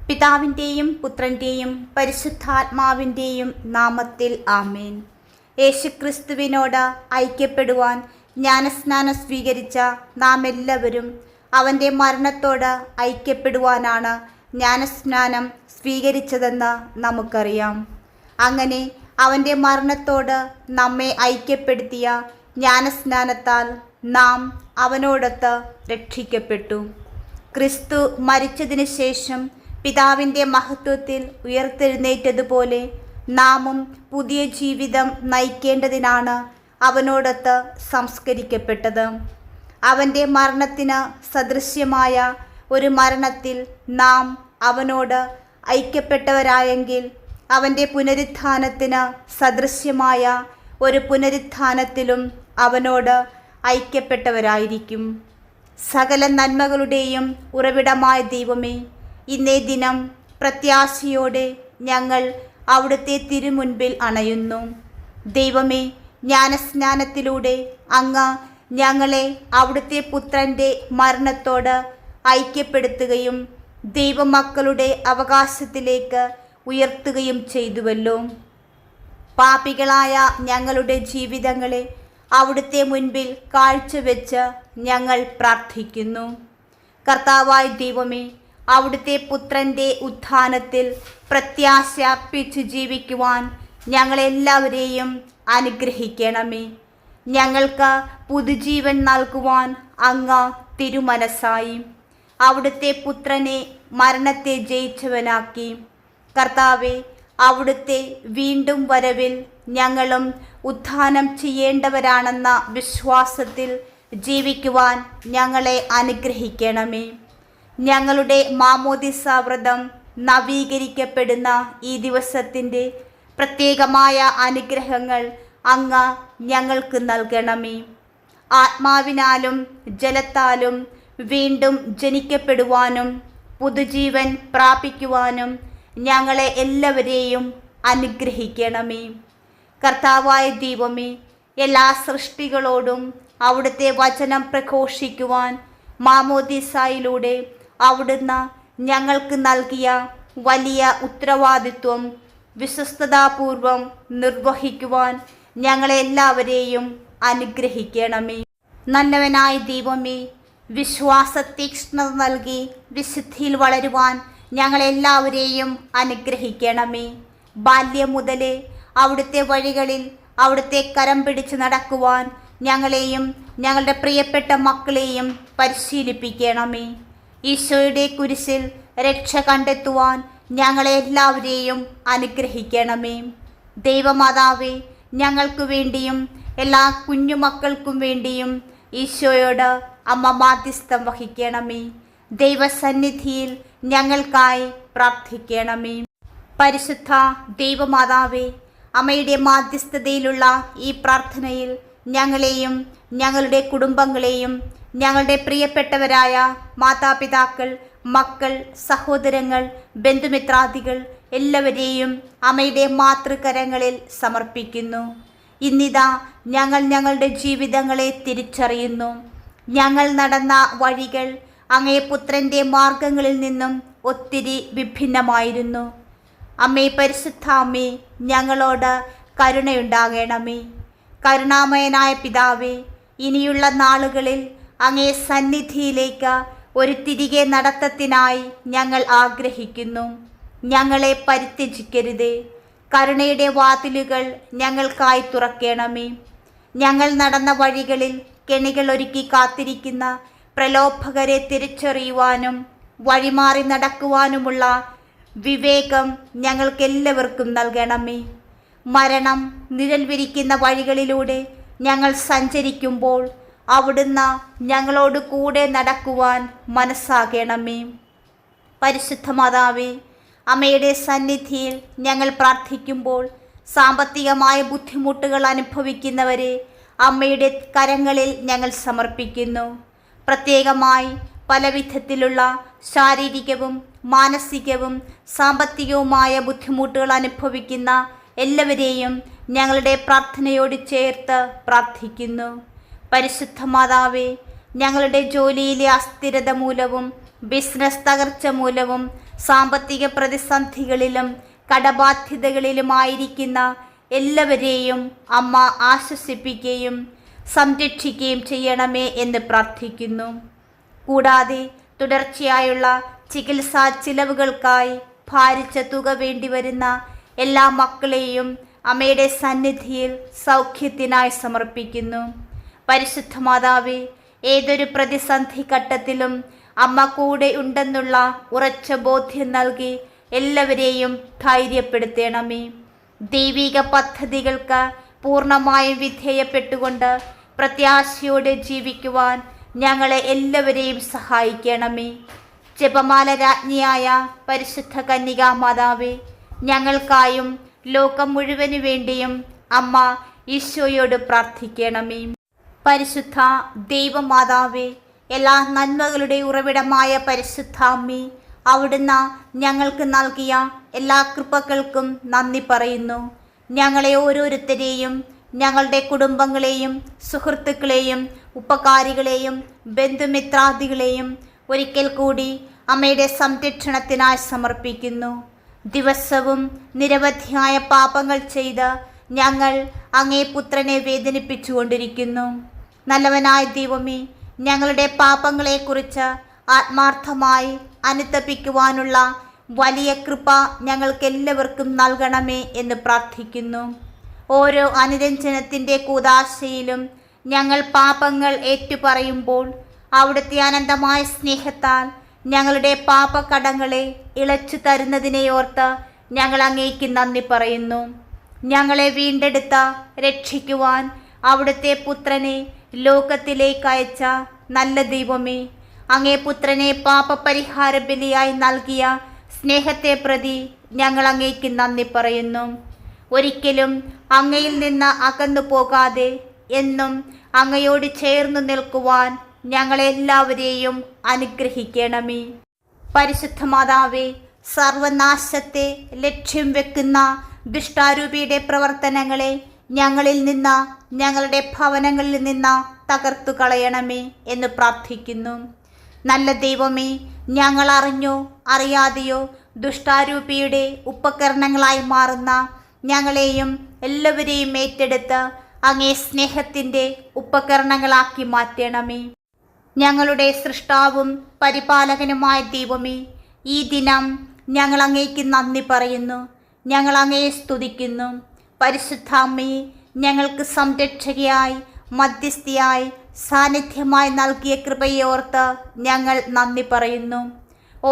പിതാവിൻ്റെയും പുത്രൻ്റെയും പരിശുദ്ധാത്മാവിൻ്റെയും നാമത്തിൽ ആമേൻ. യേശുക്രിസ്തുവിനോട് ഐക്യപ്പെടുവാൻ ജ്ഞാനസ്നാനം സ്വീകരിച്ച നാം എല്ലാവരും അവൻ്റെ മരണത്തോട് ഐക്യപ്പെടുവാനാണ് ജ്ഞാനസ്നാനം സ്വീകരിച്ചതെന്ന് നമുക്കറിയാം. അങ്ങനെ അവൻ്റെ മരണത്തോട് നമ്മെ ഐക്യപ്പെടുത്തിയ ജ്ഞാനസ്നാനത്താൽ നാം അവനോടൊത്ത് രക്ഷിക്കപ്പെട്ടു. ക്രിസ്തു മരിച്ചതിന് ശേഷം പിതാവിൻ്റെ മഹത്വത്തിൽ ഉയർത്തെഴുന്നേറ്റതുപോലെ നാമും പുതിയ ജീവിതം നയിക്കേണ്ടതിനാണ് അവനോടൊത്ത് സംസ്കരിക്കപ്പെട്ടത്. അവൻ്റെ മരണത്തിന് സദൃശ്യമായ ഒരു മരണത്തിൽ നാം അവനോട് ഐക്യപ്പെട്ടവരായെങ്കിൽ അവൻ്റെ പുനരുത്ഥാനത്തിന് സദൃശ്യമായ ഒരു പുനരുത്ഥാനത്തിലും അവനോട് ഐക്യപ്പെട്ടവരായിരിക്കും. സകല നന്മകളുടെയും ഉറവിടമായ ദൈവമേ, ഇന്നേ ദിനം പ്രത്യാശയോടെ ഞങ്ങൾ അവിടുത്തെ തിരുമുൻപിൽ അണയുന്നു. ദൈവമേ, ജ്ഞാനസ്നാനത്തിലൂടെ അങ്ങ് ഞങ്ങളെ അവിടുത്തെ പുത്രൻ്റെ മരണത്തോട് ഐക്യപ്പെടുത്തുകയും ദൈവമക്കളുടെ അവകാശത്തിലേക്ക് ഉയർത്തുകയും ചെയ്തുവല്ലോ. പാപികളായ ഞങ്ങളുടെ ജീവിതങ്ങളെ അവിടുത്തെ മുൻപിൽ കാഴ്ചവെച്ച് ഞങ്ങൾ പ്രാർത്ഥിക്കുന്നു. കർത്താവായ ദൈവമേ, അവിടുത്തെ പുത്രൻ്റെ ഉത്ഥാനത്തിൽ പ്രത്യാശ അർപ്പിച്ചു ജീവിക്കുവാൻ ഞങ്ങളെല്ലാവരെയും അനുഗ്രഹിക്കണമേ. ഞങ്ങൾക്ക് പുതുജീവൻ നൽകുവാൻ അങ്ങ് തിരുമനസ്സായി അവിടുത്തെ പുത്രനെ മരണത്തെ ജയിച്ചവനാക്കി. കർത്താവെ, അവിടുത്തെ വീണ്ടും വരവിൽ ഞങ്ങളും ഉത്ഥാനം ചെയ്യേണ്ടവരാണെന്ന വിശ്വാസത്തിൽ ജീവിക്കുവാൻ ഞങ്ങളെ അനുഗ്രഹിക്കണമേ. ഞങ്ങളുടെ മാമോദിസ വ്രതം നവീകരിക്കപ്പെടുന്ന ഈ ദിവസത്തിൻ്റെ പ്രത്യേകമായ അനുഗ്രഹങ്ങൾ അങ്ങ് ഞങ്ങൾക്ക് നൽകണമേ. ആത്മാവിനാലും ജലത്താലും വീണ്ടും ജനിക്കപ്പെടുവാനും പുതുജീവൻ പ്രാപിക്കുവാനും ഞങ്ങളെ എല്ലാവരെയും അനുഗ്രഹിക്കണമേ. കർത്താവായ ദൈവമേ, എല്ലാ സൃഷ്ടികളോടും അവിടുത്തെ വചനം പ്രഘോഷിക്കുവാൻ മാമോദിസായിലൂടെ അവിടുന്ന് ഞങ്ങൾക്ക് നൽകിയ വലിയ ഉത്തരവാദിത്വം വിശ്വസ്തതാപൂർവം നിർവഹിക്കുവാൻ ഞങ്ങളെ എല്ലാവരെയും അനുഗ്രഹിക്കണമേ. നല്ലവനായ ദൈവമേ, വിശ്വാസതീക്ഷ്ണത നൽകി വിശുദ്ധിയിൽ വളരുവാൻ ഞങ്ങളെല്ലാവരെയും അനുഗ്രഹിക്കണമേ. ബാല്യം മുതലേ അവിടുത്തെ വഴികളിൽ അവിടുത്തെ കരം പിടിച്ച് നടക്കുവാൻ ഞങ്ങളെയും ഞങ്ങളുടെ പ്രിയപ്പെട്ട മക്കളെയും പരിശീലിപ്പിക്കണമേ. ഈശോയുടെ കുരിശിൽ രക്ഷ കണ്ടെത്തുവാൻ ഞങ്ങളെ എല്ലാവരെയും അനുഗ്രഹിക്കണമേ. ദൈവമാതാവേ, ഞങ്ങൾക്ക് വേണ്ടിയും എല്ലാ കുഞ്ഞുമക്കൾക്കും വേണ്ടിയും ഈശോയോട് അമ്മ മാധ്യസ്ഥം വഹിക്കണമേ. ദൈവസന്നിധിയിൽ ഞങ്ങൾക്കായി പ്രാർത്ഥിക്കണമേ. പരിശുദ്ധ ദൈവമാതാവേ, അമ്മയുടെ മാധ്യസ്ഥതയിലുള്ള ഈ പ്രാർത്ഥനയിൽ ഞങ്ങളെയും ഞങ്ങളുടെ കുടുംബങ്ങളെയും ഞങ്ങളുടെ പ്രിയപ്പെട്ടവരായ മാതാപിതാക്കൾ, മക്കൾ, സഹോദരങ്ങൾ, ബന്ധുമിത്രാദികൾ എല്ലാവരെയും അമ്മയുടെ മാതൃകരങ്ങളിൽ സമർപ്പിക്കുന്നു. ഇന്നിതാ ഞങ്ങൾ ഞങ്ങളുടെ ജീവിതങ്ങളെ തിരിച്ചറിയുന്നു. ഞങ്ങൾ നടന്ന വഴികൾ അങ്ങേ പുത്രൻ്റെ മാർഗങ്ങളിൽ നിന്നും ഒത്തിരി വിഭിന്നമായിരുന്നു. അമ്മേ, പരിശുദ്ധ അമ്മേ, ഞങ്ങളോട് കരുണയുണ്ടാകണമേ. കരുണാമയനായ പിതാവേ, ഇനിയുള്ള നാളുകളിൽ അങ്ങേ സന്നിധിയിലേക്ക് ഒരു തിരികെ നടത്തത്തിനായി ഞങ്ങൾ ആഗ്രഹിക്കുന്നു. ഞങ്ങളെ പരിത്യജിക്കരുതേ. കരുണയുടെ വാതിലുകൾ ഞങ്ങൾക്കായി തുറക്കണമേ. ഞങ്ങൾ നടന്ന വഴികളിൽ കെണികൾ ഒരുക്കി കാത്തിരിക്കുന്ന പ്രലോഭകരെ തിരിച്ചറിയുവാനും വഴിമാറി നടക്കുവാനുമുള്ള വിവേകം ഞങ്ങൾക്കെല്ലാവർക്കും നൽകണമേ. മരണം നിഴൽ വിരിക്കുന്ന വഴികളിലൂടെ ഞങ്ങൾ സഞ്ചരിക്കുമ്പോൾ അവിടുന്ന് ഞങ്ങളോട് കൂടെ നടക്കുവാൻ മനസ്സാകണമേ. പരിശുദ്ധ മാതാവേ, അമ്മയുടെ സന്നിധിയിൽ ഞങ്ങൾ പ്രാർത്ഥിക്കുമ്പോൾ സാമ്പത്തികമായ ബുദ്ധിമുട്ടുകൾ അനുഭവിക്കുന്നവരെ അമ്മയുടെ കരങ്ങളിൽ ഞങ്ങൾ സമർപ്പിക്കുന്നു. പ്രത്യേകമായി പല വിധത്തിലുള്ള ശാരീരികവും മാനസികവും സാമ്പത്തികവുമായ ബുദ്ധിമുട്ടുകൾ അനുഭവിക്കുന്ന എല്ലാവരെയും ഞങ്ങളുടെ പ്രാർത്ഥനയോട് ചേർത്ത് പ്രാർത്ഥിക്കുന്നു. പരിശുദ്ധ മാതാവേ, ഞങ്ങളുടെ ജോലിയിലെ അസ്ഥിരത മൂലവും ബിസിനസ് തകർച്ച മൂലവും സാമ്പത്തിക പ്രതിസന്ധികളിലും കടബാധ്യതകളിലുമായിരിക്കുന്ന എല്ലാവരെയും അമ്മ ആശ്വസിപ്പിക്കുകയും സംരക്ഷിക്കുകയും ചെയ്യണമേ എന്ന് പ്രാർത്ഥിക്കുന്നു. കൂടാതെ തുടർച്ചയായുള്ള ചികിത്സാ ചിലവുകൾക്കായി ഭാരിച്ച തുക വേണ്ടിവരുന്ന എല്ലാ മക്കളെയും അമ്മയുടെ സന്നിധിയിൽ സൗഖ്യത്തിനായി സമർപ്പിക്കുന്നു. പരിശുദ്ധ മാതാവേ, ഏതൊരു പ്രതിസന്ധി ഘട്ടത്തിലും അമ്മ കൂടെ ഉണ്ടെന്നുള്ള ഉറച്ച ബോധ്യം നൽകി എല്ലാവരെയും ധൈര്യപ്പെടുത്തണമേ. ദൈവിക പദ്ധതികൾക്ക് പൂർണ്ണമായും വിധേയപ്പെട്ടുകൊണ്ട് പ്രത്യാശയോടെ ജീവിക്കുവാൻ ഞങ്ങളെ എല്ലാവരെയും സഹായിക്കണമേ. ജപമാല രാജ്ഞിയായ പരിശുദ്ധ കന്യകാ മാതാവേ, ഞങ്ങൾക്കായും ലോകം മുഴുവനു വേണ്ടിയും അമ്മ ഈശോയോട് പ്രാർത്ഥിക്കണമേ. പരിശുദ്ധ ദൈവമാതാവേ, എല്ലാ നന്മകളുടെ ഉറവിടമായ പരിശുദ്ധ അമ്മേ, അവിടുന്ന് ഞങ്ങൾക്ക് നൽകിയ എല്ലാ കൃപകൾക്കും നന്ദി പറയുന്നു. ഞങ്ങളെ ഓരോരുത്തരെയും, ഞങ്ങളുടെ കുടുംബങ്ങളെയും സുഹൃത്തുക്കളെയും ഉപകാരികളെയും ബന്ധുമിത്രാദികളെയും ഒരിക്കൽ കൂടി അമ്മയുടെ സംരക്ഷണത്തിനായി സമർപ്പിക്കുന്നു. ദിവസവും നിരവധിയായ പാപങ്ങൾ ചെയ്ത് ഞങ്ങൾ അങ്ങേ പുത്രനെ വേദനിപ്പിച്ചുകൊണ്ടിരിക്കുന്നു. നല്ലവനായ ദൈവമേ, ഞങ്ങളുടെ പാപങ്ങളെക്കുറിച്ച് ആത്മാർത്ഥമായി അനുതപിക്കുവാനുള്ള വലിയ കൃപ ഞങ്ങൾക്കെല്ലാവർക്കും നൽകണമേ എന്ന് പ്രാർത്ഥിക്കുന്നു. ഓരോ അനുരഞ്ജനത്തിൻ്റെ കൂദാശയിലും ഞങ്ങൾ പാപങ്ങൾ ഏറ്റുപറയുമ്പോൾ അവിടുത്തെ അനന്തമായ സ്നേഹത്താൽ ഞങ്ങളുടെ പാപക്കടങ്ങളെ ഇളച്ചു തരുന്നതിനെയോർത്ത് ഞങ്ങൾ അങ്ങേക്ക് നന്ദി പറയുന്നു. ഞങ്ങളെ വീണ്ടെടുത്ത രക്ഷിക്കുവാൻ അവിടുത്തെ പുത്രനെ ലോകത്തിലേക്ക് അയച്ച നല്ല ദൈവമേ, അങ്ങേ പുത്രനെ പാപപരിഹാര ബലിയായി നൽകിയ സ്നേഹത്തെ പ്രതി ഞങ്ങൾ അങ്ങേക്ക് നന്ദി പറയുന്നു. ഒരിക്കലും അങ്ങയിൽ നിന്ന് അകന്നു പോകാതെ എന്നും അങ്ങയോട് ചേർന്നു നിൽക്കുവാൻ ഞങ്ങളെല്ലാവരെയും അനുഗ്രഹിക്കണമേ. പരിശുദ്ധ മാതാവേ, സർവനാശത്തെ ലക്ഷ്യം വെക്കുന്ന ദുഷ്ടാരൂപിയുടെ പ്രവർത്തനങ്ങളെ ഞങ്ങളിൽ നിന്ന്, ഞങ്ങളുടെ ഭവനങ്ങളിൽ നിന്ന് തകർത്തു കളയണമേ എന്ന് പ്രാർത്ഥിക്കുന്നു. നല്ല ദൈവമേ, ഞങ്ങൾ അറിഞ്ഞോ അറിയാതെയോ ദുഷ്ടാരൂപിയുടെ ഉപകരണങ്ങളായി മാറുന്ന ഞങ്ങളെയും എല്ലാവരെയും ഏറ്റെടുത്ത് അങ്ങേ സ്നേഹത്തിൻ്റെ ഉപകരണങ്ങളാക്കി മാറ്റണമേ. ഞങ്ങളുടെ സൃഷ്ടാവും പരിപാലകനുമായ ദൈവമേ, ഈ ദിനം ഞങ്ങൾ അങ്ങേക്ക് നന്ദി പറയുന്നു. ഞങ്ങൾ അങ്ങയെ സ്തുതിക്കുന്നു. പരിശുദ്ധ അമ്മയെ ഞങ്ങൾക്ക് സംരക്ഷകയായി, മധ്യസ്ഥയായി, സാന്നിധ്യമായി നൽകിയ കൃപയെ ഓർത്ത് ഞങ്ങൾ നന്ദി പറയുന്നു.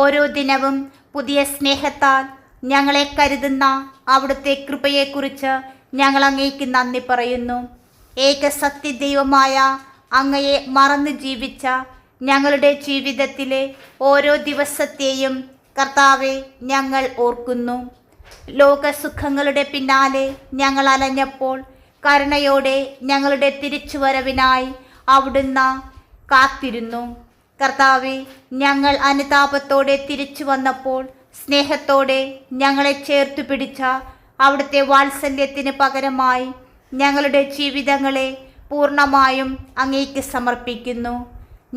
ഓരോ ദിനവും പുതിയ സ്നേഹത്താൽ ഞങ്ങളെ കരുതുന്ന അവിടുത്തെ കൃപയെക്കുറിച്ച് ഞങ്ങൾ അങ്ങേക്ക് നന്ദി പറയുന്നു. ഏക സത്യദൈവമായ അങ്ങയെ മറന്നു ജീവിച്ച ഞങ്ങളുടെ ജീവിതത്തിലെ ഓരോ ദിവസത്തെയും കർത്താവെ ഞങ്ങൾ ഓർക്കുന്നു. ലോകസുഖങ്ങളുടെ പിന്നാലെ ഞങ്ങൾ അലഞ്ഞപ്പോൾ കരുണയോടെ ഞങ്ങളുടെ തിരിച്ചുവരവിനായി അവിടുന്ന് കാത്തിരുന്നു. കർത്താവെ, ഞങ്ങൾ അനുതാപത്തോടെ തിരിച്ചു വന്നപ്പോൾ സ്നേഹത്തോടെ ഞങ്ങളെ ചേർത്തു പിടിച്ച അവിടുത്തെ വാത്സല്യത്തിന് പകരമായി ഞങ്ങളുടെ ജീവിതങ്ങളെ പൂർണ്ണമായും അങ്ങേക്ക് സമർപ്പിക്കുന്നു.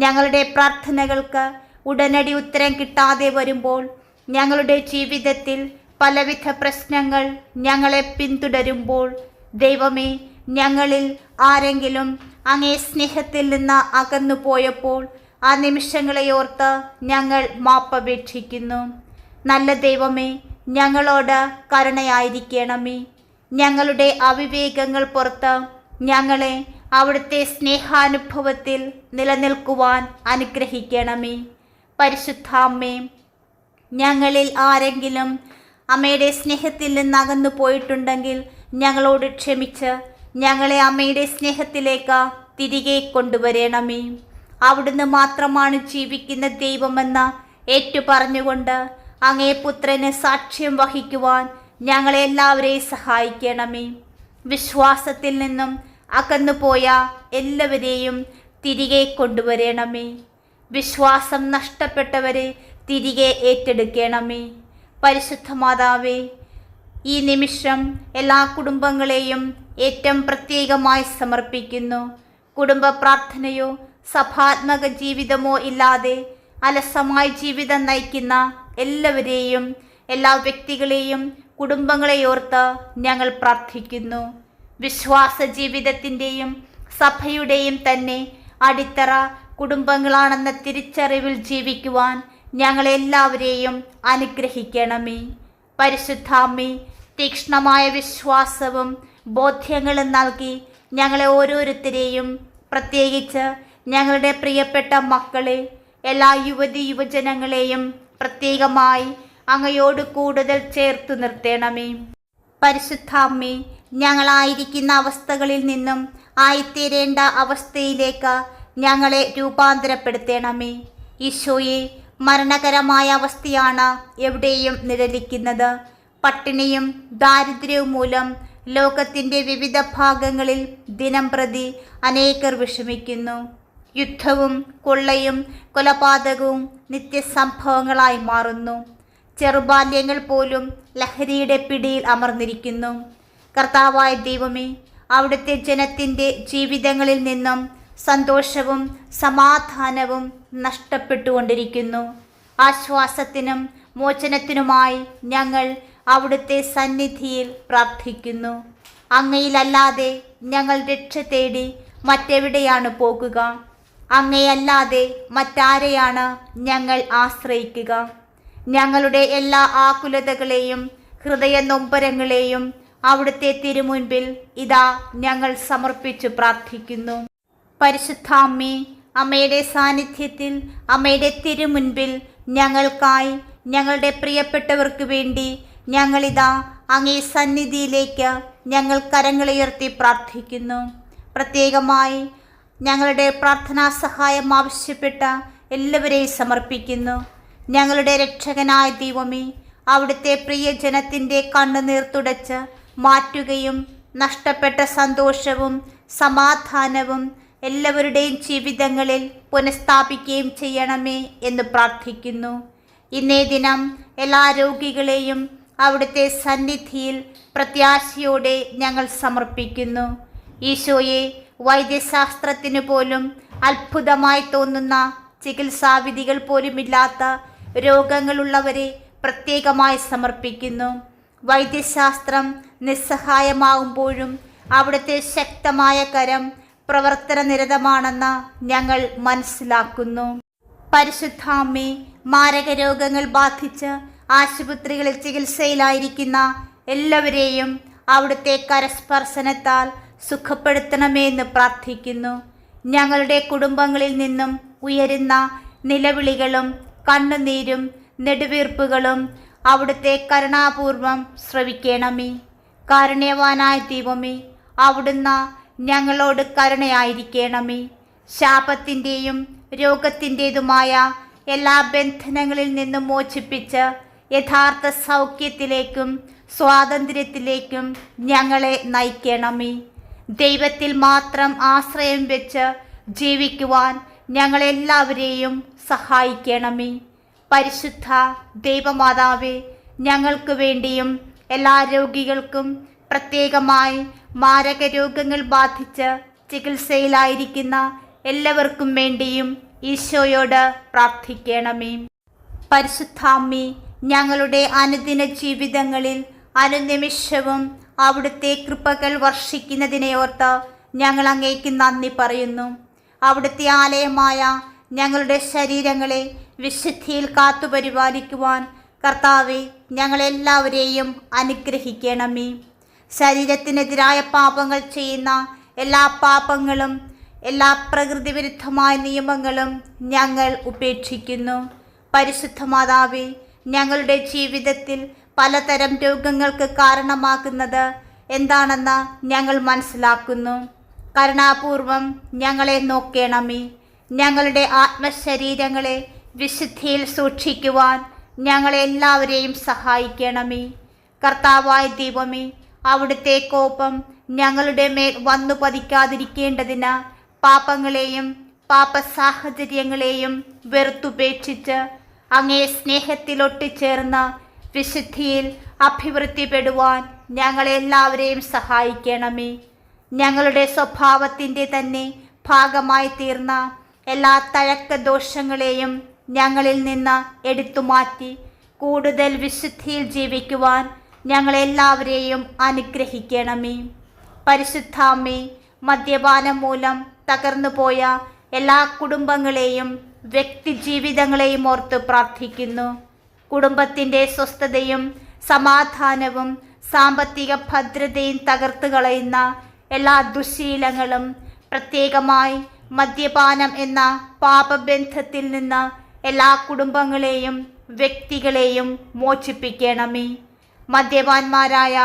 ഞങ്ങളുടെ പ്രാർത്ഥനകൾക്ക് ഉടനടി ഉത്തരം കിട്ടാതെ വരുമ്പോൾ, ഞങ്ങളുടെ ജീവിതത്തിൽ പലവിധ പ്രശ്നങ്ങൾ ഞങ്ങളെ പിന്തുടരുമ്പോൾ, ദൈവമേ, ഞങ്ങളിൽ ആരെങ്കിലും അങ്ങേ സ്നേഹത്തിൽ നിന്ന് അകന്നു പോയപ്പോൾ ആ നിമിഷങ്ങളെ ഓർത്ത് ഞങ്ങൾ മാപ്പപേക്ഷിക്കുന്നു. നല്ല ദൈവമേ, ഞങ്ങളോട് കരുണയായിരിക്കണമേ. ഞങ്ങളുടെ അവിവേകങ്ങൾ പുറത്ത് ഞങ്ങളെ അവിടുത്തെ സ്നേഹാനുഭവത്തിൽ നിലനിൽക്കുവാൻ അനുഗ്രഹിക്കണമേ. പരിശുദ്ധ അമ്മേ, ഞങ്ങളിൽ ആരെങ്കിലും അമ്മയുടെ സ്നേഹത്തിൽ നിന്ന് അകന്നു പോയിട്ടുണ്ടെങ്കിൽ ഞങ്ങളോട് ക്ഷമിച്ച് ഞങ്ങളെ അമ്മയുടെ സ്നേഹത്തിലേക്ക് തിരികെ കൊണ്ടുവരണമേ. അവിടുന്ന് മാത്രമാണ് ജീവിക്കുന്ന ദൈവമെന്ന് ഏറ്റുപറഞ്ഞുകൊണ്ട് അങ്ങേ പുത്രന് സാക്ഷ്യം വഹിക്കുവാൻ ഞങ്ങളെ എല്ലാവരെയും സഹായിക്കണമേ. വിശ്വാസത്തിൽ നിന്നും അകന്നുപോയ എല്ലാവരെയും തിരികെ കൊണ്ടുവരണമേ. വിശ്വാസം നഷ്ടപ്പെട്ടവരെ തിരികെ ഏറ്റെടുക്കണമേ. പരിശുദ്ധ മാതാവേ, ഈ നിമിഷം എല്ലാ കുടുംബങ്ങളെയും ഏറ്റവും പ്രത്യേകമായി സമർപ്പിക്കുന്നു. കുടുംബ പ്രാർത്ഥനയോ സഭാത്മക ജീവിതമോ ഇല്ലാതെ അലസമായി ജീവിതം നയിക്കുന്ന എല്ലാ വ്യക്തികളെയും കുടുംബങ്ങളെയോർത്ത് ഞങ്ങൾ പ്രാർത്ഥിക്കുന്നു. വിശ്വാസ ജീവിതത്തിൻ്റെയും സഭയുടെയും തന്നെ അടിത്തറ കുടുംബങ്ങളാണെന്ന തിരിച്ചറിവിൽ ജീവിക്കുവാൻ ഞങ്ങളെല്ലാവരെയും അനുഗ്രഹിക്കണമേ. പരിശുദ്ധാമ്മേ, തീക്ഷ്ണമായ വിശ്വാസവും ബോധ്യങ്ങളും നൽകി ഞങ്ങളെ ഓരോരുത്തരെയും, പ്രത്യേകിച്ച് ഞങ്ങളുടെ പ്രിയപ്പെട്ട മക്കളെ, എല്ലാ യുവജനങ്ങളെയും പ്രത്യേകമായി അങ്ങയോട് കൂടുതൽ ചേർത്തു നിർത്തണമേ. പരിശുദ്ധാമ്മേ, ഞങ്ങളായിരിക്കുന്ന അവസ്ഥകളിൽ നിന്നും ആയിത്തീരേണ്ട അവസ്ഥയിലേക്ക് ഞങ്ങളെ രൂപാന്തരപ്പെടുത്തണമേ. ഈശോയെ, മരണകരമായ അവസ്ഥയാണ് എവിടെയും നിഴലിക്കുന്നത്. പട്ടിണിയും ദാരിദ്ര്യവും മൂലം ലോകത്തിൻ്റെ വിവിധ ഭാഗങ്ങളിൽ ദിനംപ്രതി അനേകർ വിഷമിക്കുന്നു. യുദ്ധവും കൊള്ളയും കൊലപാതകവും നിത്യസംഭവങ്ങളായി മാറുന്നു. ചെറുബാല്യങ്ങൾ പോലും ലഹരിയുടെ പിടിയിൽ അമർന്നിരിക്കുന്നു. കർത്താവായ ദൈവമേ, അവിടുത്തെ ജനത്തിൻ്റെ ജീവിതങ്ങളിൽ നിന്നും സന്തോഷവും സമാധാനവും നഷ്ടപ്പെട്ടുകൊണ്ടിരിക്കുന്നു. ആശ്വാസത്തിനും മോചനത്തിനുമായി ഞങ്ങൾ അവിടുത്തെ സന്നിധിയിൽ പ്രാർത്ഥിക്കുന്നു. അങ്ങയിലല്ലാതെ ഞങ്ങൾ രക്ഷ തേടി മറ്റെവിടെയാണ് പോകുക? അങ്ങയല്ലാതെ മറ്റാരെയാണ് ഞങ്ങൾ ആശ്രയിക്കുക? ഞങ്ങളുടെ എല്ലാ ആകുലതകളെയും ഹൃദയ നൊമ്പരങ്ങളെയും അവിടുത്തെ തിരുമുൻപിൽ ഇതാ ഞങ്ങൾ സമർപ്പിച്ചു പ്രാർത്ഥിക്കുന്നു. പരിശുദ്ധാമ്മേ, അമ്മയുടെ സാന്നിധ്യത്തിൽ, അമ്മയുടെ തിരുമുൻപിൽ ഞങ്ങൾക്കായി, ഞങ്ങളുടെ പ്രിയപ്പെട്ടവർക്ക് വേണ്ടി ഞങ്ങളിതാ അങ്ങേ സന്നിധിയിലേക്ക് ഞങ്ങൾ കരങ്ങളുയർത്തി പ്രാർത്ഥിക്കുന്നു. പ്രത്യേകമായി ഞങ്ങളുടെ പ്രാർത്ഥനാ സഹായം ആവശ്യപ്പെട്ട എല്ലാവരെയും സമർപ്പിക്കുന്നു. ഞങ്ങളുടെ രക്ഷകനായ ദൈവമേ, അവിടുത്തെ പ്രിയജനത്തിൻ്റെ കണ്ണുനീർ തുടച്ച് മാറ്റുകയും നഷ്ടപ്പെട്ട സന്തോഷവും സമാധാനവും എല്ലാവരുടെയും ജീവിതങ്ങളിൽ പുനഃസ്ഥാപിക്കുകയും ചെയ്യണമേ എന്ന് പ്രാർത്ഥിക്കുന്നു. ഇന്നേ ദിനം എല്ലാ രോഗികളെയും അവിടുത്തെ സന്നിധിയിൽ പ്രത്യാശയോടെ ഞങ്ങൾ സമർപ്പിക്കുന്നു. ഈശോയെ, വൈദ്യശാസ്ത്രത്തിന് പോലും അത്ഭുതമായി തോന്നുന്ന ചികിത്സാവിധികൾ പോലുമില്ലാത്ത രോഗങ്ങളുള്ളവരെ പ്രത്യേകമായി സമർപ്പിക്കുന്നു. വൈദ്യശാസ്ത്രം നിസ്സഹായമാകുമ്പോഴും അവിടുത്തെ ശക്തമായ കരം പ്രവർത്തനനിരതമാണെന്ന് ഞങ്ങൾ മനസ്സിലാക്കുന്നു. പരിശുദ്ധാമ്മേ, മാരക രോഗങ്ങൾ ബാധിച്ച് ആശുപത്രികളിൽ ചികിത്സയിലായിരിക്കുന്ന എല്ലാവരെയും അവിടുത്തെ കരസ്പർശനത്താൽ സുഖപ്പെടുത്തണമെന്ന് പ്രാർത്ഥിക്കുന്നു. ഞങ്ങളുടെ കുടുംബങ്ങളിൽ നിന്നും ഉയരുന്ന നിലവിളികളും കണ്ണുനീരും നെടുവീർപ്പുകളും അവിടുത്തെ കരുണാപൂർവം ശ്രവിക്കണമേ. കാരുണ്യവാനായ ദൈവമേ, അവിടുന്ന് ഞങ്ങളോട് കരുണയായിരിക്കണമേ. ശാപത്തിൻ്റെയും രോഗത്തിൻ്റെതുമായ എല്ലാ ബന്ധനങ്ങളിൽ നിന്നും മോചിപ്പിച്ച് യഥാർത്ഥ സൗഖ്യത്തിലേക്കും സ്വാതന്ത്ര്യത്തിലേക്കും ഞങ്ങളെ നയിക്കണമേ. ദൈവത്തിൽ മാത്രം ആശ്രയം വെച്ച് ജീവിക്കുവാൻ ഞങ്ങളെല്ലാവരെയും സഹായിക്കണമേ. പരിശുദ്ധ ദൈവമാതാവേ, ഞങ്ങൾക്ക് വേണ്ടിയും എല്ലാ രോഗികൾക്കും, പ്രത്യേകമായി മാരക രോഗങ്ങൾ ബാധിച്ച് ചികിത്സയിലായിരിക്കുന്ന എല്ലാവർക്കും വേണ്ടിയും ഈശോയോട് പ്രാർത്ഥിക്കണമേ. പരിശുദ്ധാമ്മേ, ഞങ്ങളുടെ അനുദിന ജീവിതങ്ങളിൽ അനുനിമിഷവും അവിടുത്തെ കൃപകൾ വർഷിക്കുന്നതിനെ ഓർത്ത് ഞങ്ങൾ അങ്ങേക്ക് നന്ദി പറയുന്നു. അവിടുത്തെ ആലയമായ ഞങ്ങളുടെ ശരീരങ്ങളെ വിശുദ്ധിയിൽ കാത്തുപരിപാലിക്കുവാൻ കർത്താവെ, ഞങ്ങളെല്ലാവരെയും അനുഗ്രഹിക്കണമേ. ശരീരത്തിനെതിരായ പാപങ്ങൾ ചെയ്യുന്ന എല്ലാ പാപങ്ങളും, എല്ലാ പ്രകൃതിവിരുദ്ധമായ നിയമങ്ങളും ഞങ്ങൾ ഉപേക്ഷിക്കുന്നു. പരിശുദ്ധ മാതാവേ, ഞങ്ങളുടെ ജീവിതത്തിൽ പലതരം രോഗങ്ങൾക്ക് കാരണമാകുന്നത് എന്താണെന്ന് ഞങ്ങൾ മനസ്സിലാക്കുന്നു. കരുണാപൂർവം ഞങ്ങളെ നോക്കണമേ. ഞങ്ങളുടെ ആത്മശരീരങ്ങളെ വിശുദ്ധിയിൽ സൂക്ഷിക്കുവാൻ ഞങ്ങളെല്ലാവരെയും സഹായിക്കണമേ. കർത്താവായ ദൈവമേ, അവിടുത്തെ കോപം ഞങ്ങളുടെ മേൽ വന്നു പതിക്കാതിരിക്കേണ്ടതിന് പാപങ്ങളെയും പാപസാഹചര്യങ്ങളെയും വെറുത്തുപേക്ഷിച്ച് അങ്ങേ സ്നേഹത്തിലൊട്ടിച്ചേർന്ന് വിശുദ്ധിയിൽ അഭിവൃദ്ധിപ്പെടുവാൻ ഞങ്ങളെല്ലാവരെയും സഹായിക്കണമേ. ഞങ്ങളുടെ സ്വഭാവത്തിൻ്റെ തന്നെ ഭാഗമായി തീർന്ന എല്ലാ തഴക്ക ദോഷങ്ങളെയും ഞങ്ങളിൽ നിന്ന് എടുത്തുമാറ്റി കൂടുതൽ വിശുദ്ധിയിൽ ജീവിക്കുവാൻ ഞങ്ങളെല്ലാവരെയും അനുഗ്രഹിക്കണമേ. പരിശുദ്ധാമ്മേ, മദ്യപാനം മൂലം തകർന്നുപോയ എല്ലാ കുടുംബങ്ങളെയും വ്യക്തി ജീവിതങ്ങളെയും ഓർത്ത് പ്രാർത്ഥിക്കുന്നു. കുടുംബത്തിൻ്റെ സ്വസ്ഥതയും സമാധാനവും സാമ്പത്തിക ഭദ്രതയും തകർത്തു കളയുന്ന എല്ലാ ദുശ്ശീലങ്ങളും, പ്രത്യേകമായി മദ്യപാനം എന്ന പാപബന്ധത്തിൽ നിന്ന് എല്ലാ കുടുംബങ്ങളെയും വ്യക്തികളെയും മോചിപ്പിക്കണമേ. മദ്യപാന്മാരായ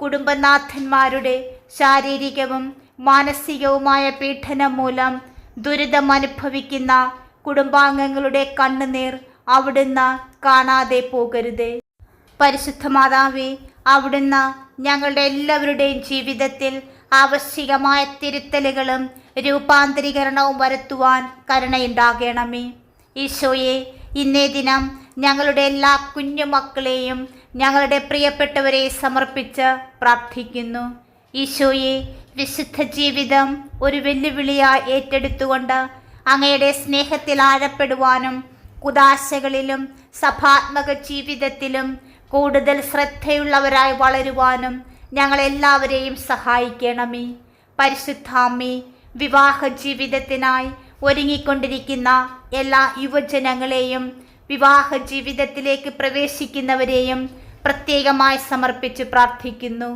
കുടുംബനാഥന്മാരുടെ ശാരീരികവും മാനസികവുമായ പീഡനം മൂലം ദുരിതമനുഭവിക്കുന്ന കുടുംബാംഗങ്ങളുടെ കണ്ണുനീർ അവിടുന്ന് കാണാതെ പോകരുത്. പരിശുദ്ധ മാതാവേ, അവിടുന്ന് ഞങ്ങളുടെ എല്ലാവരുടെയും ജീവിതത്തിൽ ആവശ്യമായ തിരുത്തലുകളും രൂപാന്തരീകരണവും വരുത്തുവാൻ കരുണയുണ്ടാകണമേ. ഈശോയെ, ഇന്നേ ദിനം ഞങ്ങളുടെ എല്ലാ കുഞ്ഞുമക്കളെയും ഞങ്ങളുടെ പ്രിയപ്പെട്ടവരെ സമർപ്പിച്ച് പ്രാർത്ഥിക്കുന്നു. ഈശോയെ, വിശുദ്ധ ജീവിതം ഒരു വെല്ലുവിളിയായി ഏറ്റെടുത്തുകൊണ്ട് അങ്ങയുടെ സ്നേഹത്തിൽ ആഴപ്പെടുവാനും കുദാശകളിലും സഭാത്മക ജീവിതത്തിലും കൂടുതൽ ശ്രദ്ധയുള്ളവരായി വളരുവാനും ഞങ്ങളെല്ലാവരെയും സഹായിക്കണമേ. പരിശുദ്ധാമ്മേ, വിവാഹ ജീവിതത്തിനായി ഒരുങ്ങിക്കൊണ്ടിരിക്കുന്ന എല്ലാ യുവജനങ്ങളെയും വിവാഹ ജീവിതത്തിലേക്ക് പ്രവേശിക്കുന്നവരെയും പ്രത്യേകമായി സമർപ്പിച്ച് പ്രാർത്ഥിക്കുന്നു.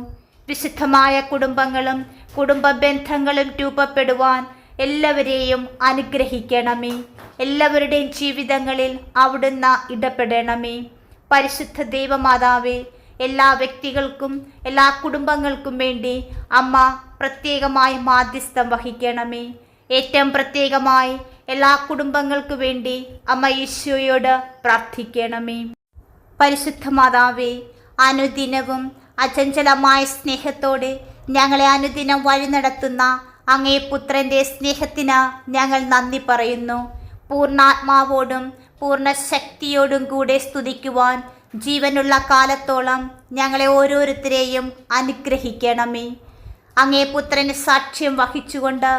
വിശുദ്ധമായ കുടുംബങ്ങളും കുടുംബ ബന്ധങ്ങളും രൂപപ്പെടുവാൻ എല്ലാവരെയും അനുഗ്രഹിക്കണമേ. എല്ലാവരുടെയും ജീവിതങ്ങളിൽ അവിടുന്ന് ഇടപെടണമേ. പരിശുദ്ധ ദൈവമാതാവേ, എല്ലാ വ്യക്തികൾക്കും എല്ലാ കുടുംബങ്ങൾക്കും വേണ്ടി അമ്മ പ്രത്യേകമായി മാധ്യസ്ഥം വഹിക്കണമേ. ഏറ്റവും പ്രത്യേകമായി എല്ലാ കുടുംബങ്ങൾക്കു വേണ്ടി അമ്മ ഈശോയോട് പ്രാർത്ഥിക്കണമേ. പരിശുദ്ധ മാതാവേ, അനുദിനവും അചഞ്ചലമായ സ്നേഹത്തോടെ ഞങ്ങളെ അനുദിനം വഴി നടത്തുന്ന അങ്ങേ പുത്രൻ്റെ സ്നേഹത്തിന് ഞങ്ങൾ നന്ദി പറയുന്നു. പൂർണ്ണാത്മാവോടും പൂർണ്ണ ശക്തിയോടും കൂടെ സ്തുതിക്കുവാൻ ജീവനുള്ള കാലത്തോളം ഞങ്ങളെ ഓരോരുത്തരെയും അനുഗ്രഹിക്കണമേ. അങ്ങേ പുത്രന് സാക്ഷ്യം വഹിച്ചുകൊണ്ട്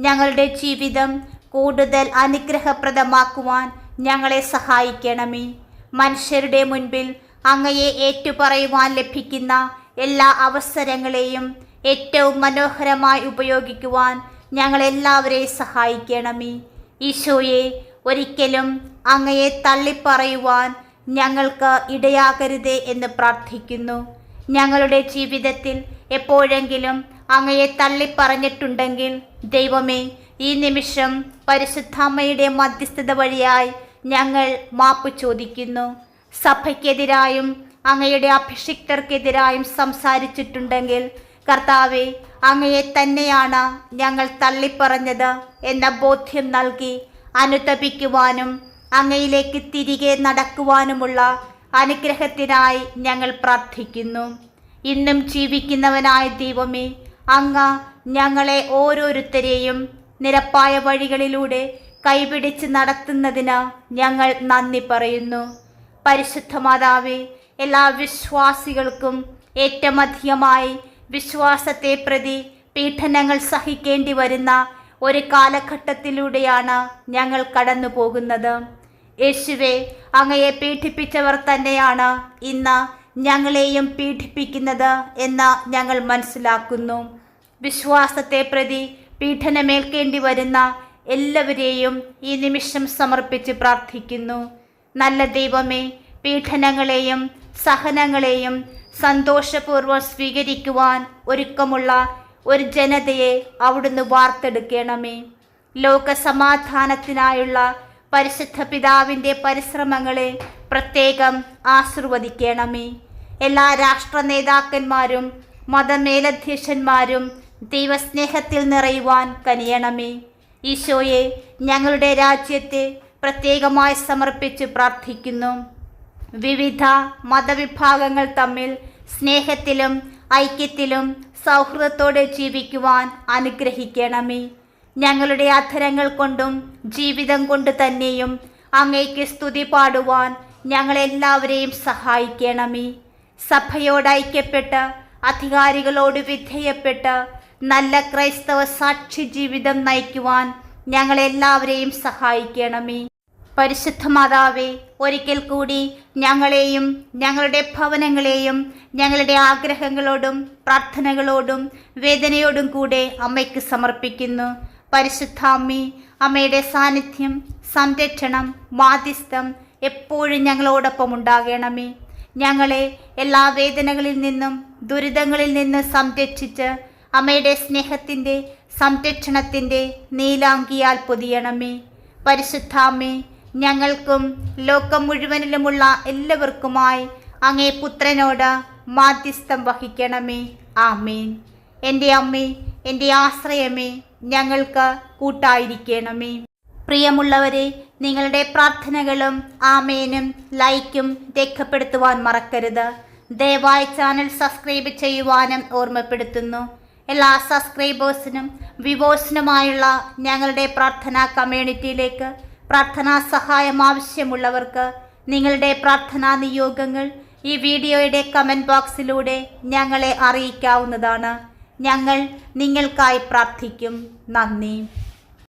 ഞങ്ങളുടെ ജീവിതം കൂടുതൽ അനുഗ്രഹപ്രദമാക്കുവാൻ ഞങ്ങളെ സഹായിക്കണമേ. മനുഷ്യരുടെ മുൻപിൽ അങ്ങയെ ഏറ്റുപറയുവാൻ ലഭിക്കുന്ന എല്ലാ അവസരങ്ങളെയും ഏറ്റവും മനോഹരമായി ഉപയോഗിക്കുവാൻ ഞങ്ങളെല്ലാവരെയും സഹായിക്കണമേ. ഈശോയെ, ഒരിക്കലും അങ്ങയെ തള്ളിപ്പറയുവാൻ ഞങ്ങൾക്ക് ഇടയാകരുതേ എന്ന് പ്രാർത്ഥിക്കുന്നു. ഞങ്ങളുടെ ജീവിതത്തിൽ എപ്പോഴെങ്കിലും അങ്ങയെ തള്ളിപ്പറഞ്ഞിട്ടുണ്ടെങ്കിൽ ദൈവമേ, ഈ നിമിഷം പരിശുദ്ധാമ്മയുടെ മധ്യസ്ഥത വഴിയായി ഞങ്ങൾ മാപ്പ് ചോദിക്കുന്നു. സഭയ്ക്കെതിരായും അങ്ങയുടെ അഭിഷിക്തർക്കെതിരായും സംസാരിച്ചിട്ടുണ്ടെങ്കിൽ കർത്താവെ, അങ്ങയെ തന്നെയാണ് ഞങ്ങൾ തള്ളിപ്പറഞ്ഞത് എന്ന ബോധ്യം നൽകി അനുതപിക്കുവാനും അങ്ങയിലേക്ക് തിരികെ നടക്കുവാനുമുള്ള അനുഗ്രഹത്തിനായി ഞങ്ങൾ പ്രാർത്ഥിക്കുന്നു. ഇന്നും ജീവിക്കുന്നവനായ ദൈവമേ, അങ്ങ് ഞങ്ങളെ ഓരോരുത്തരെയും നിരപ്പായ വഴികളിലൂടെ കൈപിടിച്ച് നടത്തുന്നതിന് ഞങ്ങൾ നന്ദി പറയുന്നു. പരിശുദ്ധ മാതാവേ, എല്ലാ വിശ്വാസികൾക്കും ഏറ്റവുമധികമായി വിശ്വാസത്തെ പ്രതി പീഡനങ്ങൾ സഹിക്കേണ്ടി വരുന്ന ഒരു കാലഘട്ടത്തിലൂടെയാണ് ഞങ്ങൾ കടന്നു പോകുന്നത്. യേശുവേ, അങ്ങയെ പീഡിപ്പിച്ചവർ തന്നെയാണ് ഇന്ന് ഞങ്ങളെയും പീഡിപ്പിക്കുന്നത് എന്ന് ഞങ്ങൾ മനസ്സിലാക്കുന്നു. വിശ്വാസത്തെ പ്രതി പീഡനമേൽക്കേണ്ടി വരുന്ന എല്ലാവരെയും ഈ നിമിഷം സമർപ്പിച്ച് പ്രാർത്ഥിക്കുന്നു. നല്ല ദൈവമേ, പീഡനങ്ങളെയും സഹനങ്ങളെയും സന്തോഷപൂർവ്വം സ്വീകരിക്കുവാൻ ഒരുക്കമുള്ള ഒരു ജനതയെ അവിടുന്ന് വാർത്തെടുക്കണമേ. ലോകസമാധാനത്തിനായുള്ള പരിശുദ്ധ പിതാവിൻ്റെ പരിശ്രമങ്ങളെ പ്രത്യേകം ആശീർവദിക്കണമേ. എല്ലാ രാഷ്ട്ര നേതാക്കന്മാരും മതമേലധ്യക്ഷന്മാരും ദൈവസ്നേഹത്തിൽ നിറയുവാൻ കനിയണമേ. ഈശോയെ, ഞങ്ങളുടെ രാജ്യത്തെ പ്രത്യേകമായി സമർപ്പിച്ച് പ്രാർത്ഥിക്കുന്നു. വിവിധ മതവിഭാഗങ്ങൾ തമ്മിൽ സ്നേഹത്തിലും ഐക്യത്തിലും സൗഹൃദത്തോടെ ജീവിക്കുവാൻ അനുഗ്രഹിക്കണമേ. ഞങ്ങളുടെ അധരങ്ങൾ കൊണ്ടും ജീവിതം കൊണ്ട് തന്നെയും അങ്ങേക്ക് സ്തുതി പാടുവാൻ ഞങ്ങളെല്ലാവരെയും സഹായിക്കണമേ. സഭയോട് ഐക്യപ്പെട്ട് അധികാരികളോട് വിധേയപ്പെട്ട് നല്ല ക്രൈസ്തവ സാക്ഷി ജീവിതം നയിക്കുവാൻ ഞങ്ങളെല്ലാവരെയും സഹായിക്കണമേ. പരിശുദ്ധ മാതാവേ, ഒരിക്കൽ കൂടി ഞങ്ങളെയും ഞങ്ങളുടെ ഭവനങ്ങളെയും ഞങ്ങളുടെ ആഗ്രഹങ്ങളോടും പ്രാർത്ഥനകളോടും വേദനയോടും കൂടെ അമ്മയ്ക്ക് സമർപ്പിക്കുന്നു. പരിശുദ്ധ അമ്മേ, അമ്മയുടെ സാന്നിധ്യം, സംരക്ഷണം, മാധ്യസ്ഥം എപ്പോഴും ഞങ്ങളോടൊപ്പം ഉണ്ടാകണമേ. ഞങ്ങളെ എല്ലാ വേദനകളിൽ നിന്നും ദുരിതങ്ങളിൽ നിന്ന് സംരക്ഷിച്ച് അമ്മയുടെ സ്നേഹത്തിൻ്റെ സംരക്ഷണത്തിൻ്റെ നീലാങ്കിയാൽ പൊതിയണമേ. പരിശുദ്ധ അമ്മേ, ഞങ്ങൾക്കും ലോകം മുഴുവനിലുമുള്ള എല്ലാവർക്കുമായി അങ്ങേ പുത്രനോട് മാധ്യസ്ഥം വഹിക്കണമേ. ആമേൻ. എൻ്റെ അമ്മേ, എൻ്റെ ആശ്രയമേ, ഞങ്ങൾക്ക് കൂട്ടായിരിക്കണമേ. പ്രിയമുള്ളവരെ, നിങ്ങളുടെ പ്രാർത്ഥനകളും ആമേനും ലൈക്കും രേഖപ്പെടുത്തുവാൻ മറക്കരുത്. ദയവായി ചാനൽ സബ്സ്ക്രൈബ് ചെയ്യുവാനും ഓർമ്മപ്പെടുത്തുന്നു. എല്ലാ സബ്സ്ക്രൈബേഴ്സിനും വ്യൂവേഴ്സിനുമായുള്ള ഞങ്ങളുടെ പ്രാർത്ഥനാ കമ്മ്യൂണിറ്റിയിലേക്ക് പ്രാർത്ഥനാ സഹായം ആവശ്യമുള്ളവർക്ക് നിങ്ങളുടെ പ്രാർത്ഥനാ നിയോഗങ്ങൾ ഈ വീഡിയോയുടെ കമൻറ്റ് ബോക്സിലൂടെ ഞങ്ങളെ അറിയിക്കാവുന്നതാണ്. ഞങ്ങൾ നിങ്ങൾക്കായി പ്രാർത്ഥിക്കും. നന്ദി.